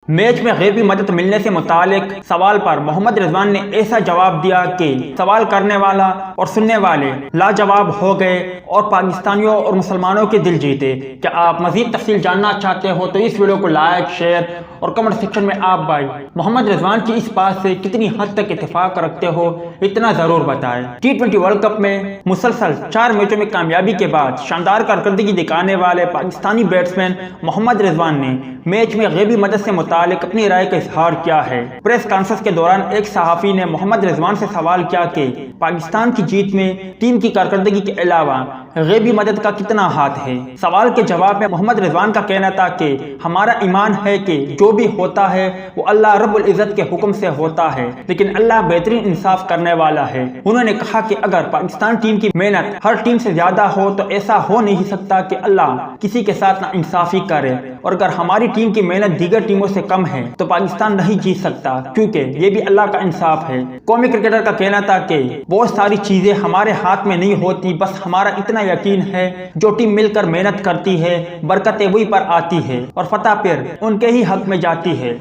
Match میں غیبی مدد ملنے سے متعلق سوال پر محمد رضوان نے ایسا جواب دیا کہ سوال کرنے والا اور سننے والے لاجواب ہو گئے اور پاکستانیوں اور مسلمانوں کے دل جیتے۔ کیا آپ مزید تفصیل جاننا چاہتے ہو تو اس ویڈیو کو لائک، شیئر اور کمنٹ سیکشن میں آپ بھائی محمد رضوان کی اس بات سے کتنی حد تک اتفاق رکھتے ہو اتنا ضرور بتائیں۔ T20 ورلڈ کپ میں مسلسل 4 میچوں میں کامیابی کے بعد شاندار کارکردگی دکھانے والے پاکستانی بیٹسمین محمد رضوان نے میچ میں غیبی مدد سے متعلق اپنی رائے کا اظہار کیا ہے۔ پریس کانفرنس کے دوران ایک صحافی نے محمد رضوان سے سوال کیا کہ پاکستان کی جیت میں ٹیم کی کارکردگی کے علاوہ غیبی مدد کا کتنا ہاتھ ہے۔ سوال کے جواب میں محمد رضوان کا کہنا تھا کہ ہمارا ایمان ہے کہ جو بھی ہوتا ہے وہ اللہ رب العزت کے حکم سے ہوتا ہے، لیکن اللہ بہترین انصاف کرنے والا ہے۔ انہوں نے کہا کہ اگر پاکستان ٹیم کی محنت ہر ٹیم سے زیادہ ہو تو ایسا ہو نہیں سکتا کہ اللہ کسی کے ساتھ ناانصافی کرے، اور اگر ہماری ٹیم کی محنت دیگر ٹیموں سے کم ہے تو پاکستان نہیں جیت سکتا، کیونکہ یہ بھی اللہ کا انصاف ہے۔ قومی کرکٹر کا کہنا تھا کہ بہت ساری چیزیں ہمارے ہاتھ میں نہیں ہوتی، بس ہمارا اتنا یقین ہے جو ٹیم مل کر محنت کرتی ہے برکتیں وہی پر آتی ہے اور فتح پھر ان کے ہی حق میں جاتی ہے۔